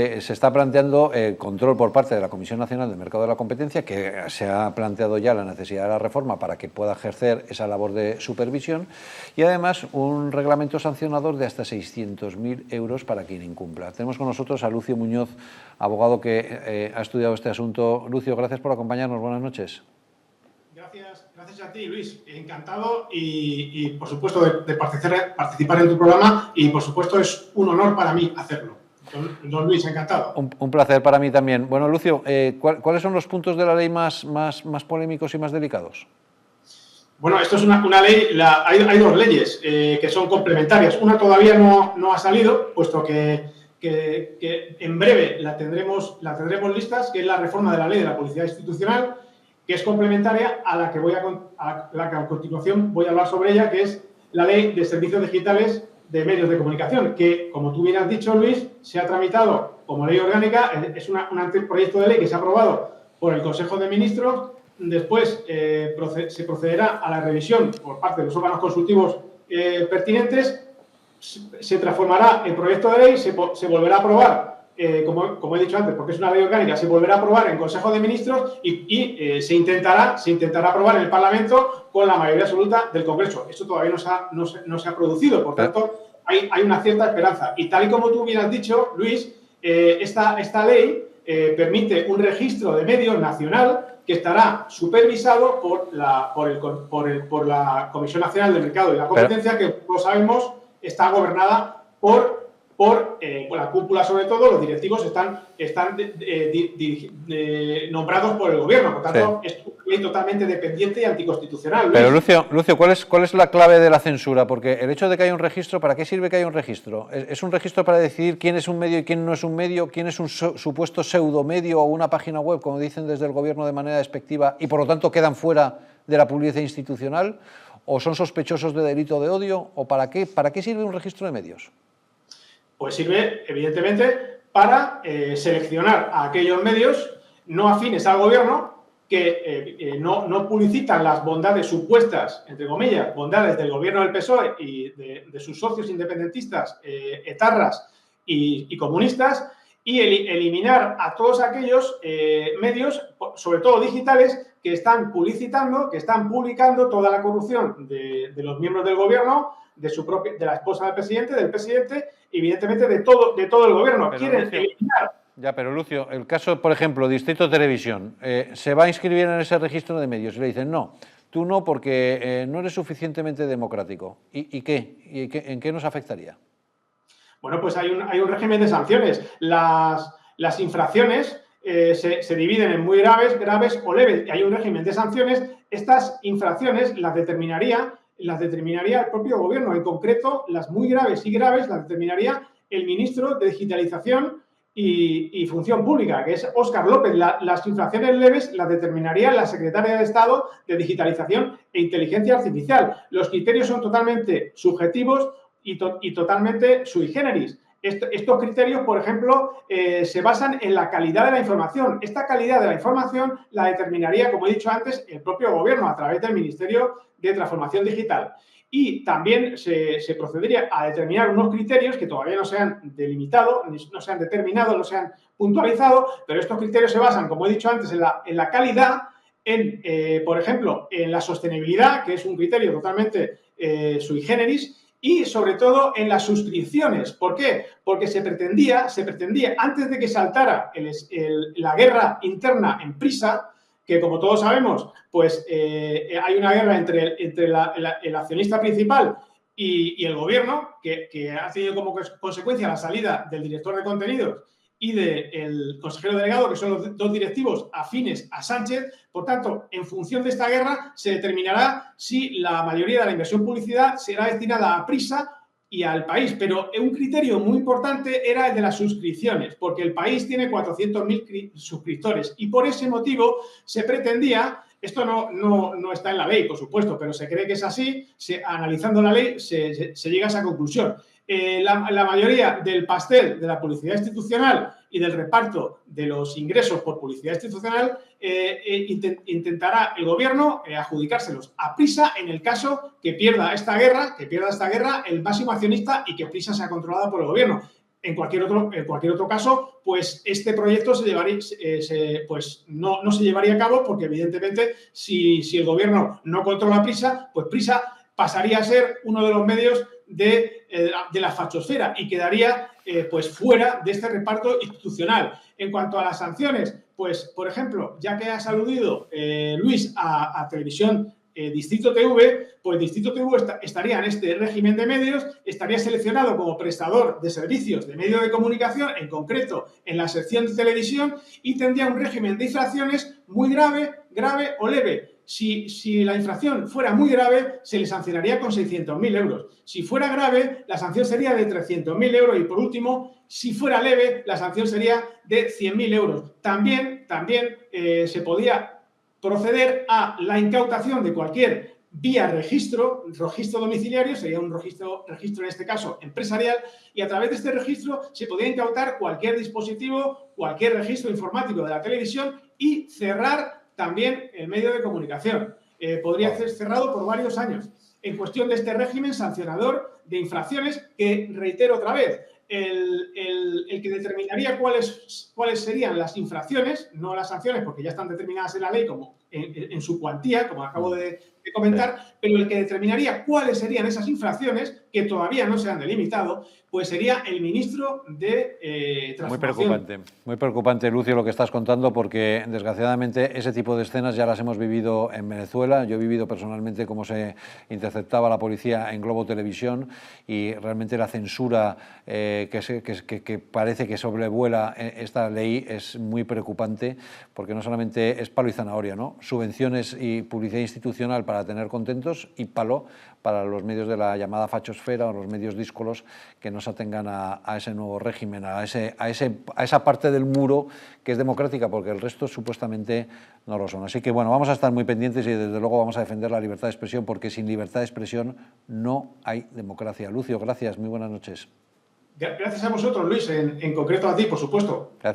Se está planteando control por parte de la Comisión Nacional del Mercado de la Competencia, que se ha planteado ya la necesidad de la reforma para que pueda ejercer esa labor de supervisión, y además un reglamento sancionador de hasta 600.000 euros para quien incumpla. Tenemos con nosotros a Lucio Muñoz, abogado que ha estudiado este asunto. Lucio, gracias por acompañarnos. Buenas noches. Gracias a ti, Luis. Encantado y por supuesto, de participar en tu programa, y por supuesto es un honor para mí hacerlo. Don Luis, encantado. Un placer para mí también. Bueno, Lucio, ¿cuáles son los puntos de la ley más polémicos y más delicados? Bueno, esto es una ley, hay dos leyes que son complementarias. Una todavía no ha salido, puesto que en breve la tendremos listas, que es la reforma de la ley de la publicidad institucional, que es complementaria a la que a continuación voy a hablar sobre ella, que es la ley de servicios digitales de medios de comunicación, que, como tú bien has dicho, Luis, se ha tramitado como ley orgánica. Es un anteproyecto de ley que se ha aprobado por el Consejo de Ministros. Después se procederá a la revisión por parte de los órganos consultivos pertinentes. Se transformará el proyecto de ley, se volverá a aprobar, como he dicho antes, porque es una ley orgánica, se volverá a aprobar en Consejo de Ministros y se intentará aprobar en el Parlamento con la mayoría absoluta del Congreso. Esto todavía no se ha producido, por tanto, hay una cierta esperanza. Y tal y como tú bien has dicho, Luis, esta ley permite un registro de medios nacional que estará supervisado por la Comisión Nacional del Mercado y la Competencia, que, como sabemos, está gobernada por la cúpula. Sobre todo, los directivos están nombrados por el gobierno. Por tanto, sí, es una ley totalmente dependiente y anticonstitucional. Pero, Lucio, ¿cuál es la clave de la censura? Porque el hecho de que haya un registro, ¿para qué sirve que haya un registro? ¿Es un registro para decidir quién es un medio y quién no es un medio? ¿Quién es un supuesto pseudomedio o una página web, como dicen desde el gobierno de manera despectiva, y por lo tanto quedan fuera de la publicidad institucional? ¿O son sospechosos de delito de odio? ¿O para qué sirve un registro de medios? Pues sirve, evidentemente, para seleccionar a aquellos medios no afines al gobierno que no publicitan las bondades supuestas, entre comillas, bondades del gobierno del PSOE y de sus socios independentistas, etarras y comunistas, y eliminar a todos aquellos medios, sobre todo digitales, que están publicitando, que están publicando toda la corrupción de los miembros del gobierno, de la esposa del presidente, evidentemente de todo el gobierno. Pero, quieren Lucio, eliminar. Ya, pero Lucio, el caso, por ejemplo, Distrito Televisión, se va a inscribir en ese registro de medios y le dicen, no, tú no, porque no eres suficientemente democrático. ¿Y qué? ¿En qué nos afectaría? Bueno, pues hay un régimen de sanciones. Las infracciones se dividen en muy graves o leves, y hay un régimen de sanciones. Estas infracciones las determinaría el propio gobierno. En concreto, las muy graves y graves las determinaría el ministro de Digitalización y Función Pública, que es Óscar López. Las infracciones leves las determinaría la secretaria de Estado de Digitalización e Inteligencia Artificial. Los criterios son totalmente subjetivos y totalmente sui generis. Estos criterios, por ejemplo, se basan en la calidad de la información. Esta calidad de la información la determinaría, como he dicho antes, el propio gobierno a través del Ministerio de Transformación Digital. Y también se procedería a determinar unos criterios que todavía no se han delimitado, no se han determinado, no se han puntualizado, pero estos criterios se basan, como he dicho antes, en la calidad, por ejemplo, en la sostenibilidad, que es un criterio totalmente sui generis, y sobre todo en las suscripciones. ¿Por qué? Porque se pretendía, antes de que saltara la guerra interna en Prisa, que, como todos sabemos, pues hay una guerra entre el accionista principal y el gobierno, que ha tenido como consecuencia la salida del director de contenidos y del consejero delegado, que son los dos directivos afines a Sánchez. Por tanto, en función de esta guerra, se determinará si la mayoría de la inversión publicidad será destinada a Prisa y al País. Pero un criterio muy importante era el de las suscripciones, porque el País tiene 400.000 suscriptores y por ese motivo se pretendía, esto no está en la ley, por supuesto, pero se cree que es así, analizando la ley se llega a esa conclusión. La mayoría del pastel de la publicidad institucional y del reparto de los ingresos por publicidad institucional intentará el gobierno adjudicárselos a Prisa en el caso que pierda esta guerra el máximo accionista y que Prisa sea controlada por el gobierno. En cualquier otro caso, pues este proyecto pues no se llevaría a cabo porque, evidentemente, si el gobierno no controla Prisa, pues Prisa pasaría a ser uno de los medios de la fachosfera y quedaría pues fuera de este reparto institucional. En cuanto a las sanciones, pues, por ejemplo, ya que has aludido, Luis, a Televisión Distrito TV, pues Distrito TV estaría en este régimen de medios, estaría seleccionado como prestador de servicios de medio de comunicación, en concreto en la sección de televisión, y tendría un régimen de infracciones muy grave, grave o leve. Si la infracción fuera muy grave, se le sancionaría con 600.000 euros. Si fuera grave, la sanción sería de 300.000 euros. Y, por último, si fuera leve, la sanción sería de 100.000 euros. También se podía proceder a la incautación de cualquier vía registro domiciliario, sería un registro en este caso empresarial, y a través de este registro se podía incautar cualquier dispositivo, cualquier registro informático de la televisión y cerrar también el medio de comunicación. Podría ser cerrado por varios años. En cuestión de este régimen sancionador de infracciones, que reitero otra vez, el que determinaría cuáles serían las infracciones, no las sanciones, porque ya están determinadas en la ley como en su cuantía, como acabo de comentar, pero el que determinaría cuáles serían esas infracciones, que todavía no se han delimitado, pues sería el ministro de Transformación. Muy preocupante, Lucio, lo que estás contando, porque desgraciadamente ese tipo de escenas ya las hemos vivido en Venezuela. Yo he vivido personalmente cómo se interceptaba la policía en Globo Televisión, y realmente la censura que parece que sobrevuela esta ley es muy preocupante, porque no solamente es palo y zanahoria, ¿no? Subvenciones y publicidad institucional para tener contentos, y palo para los medios de la llamada fachosfera o los medios díscolos que no se atengan a ese nuevo régimen, a esa parte del muro que es democrática, porque el resto supuestamente no lo son. Así que, bueno, vamos a estar muy pendientes y desde luego vamos a defender la libertad de expresión, porque sin libertad de expresión no hay democracia. Lucio, gracias, muy buenas noches. Gracias a vosotros, Luis, en concreto a ti, por supuesto. Gracias.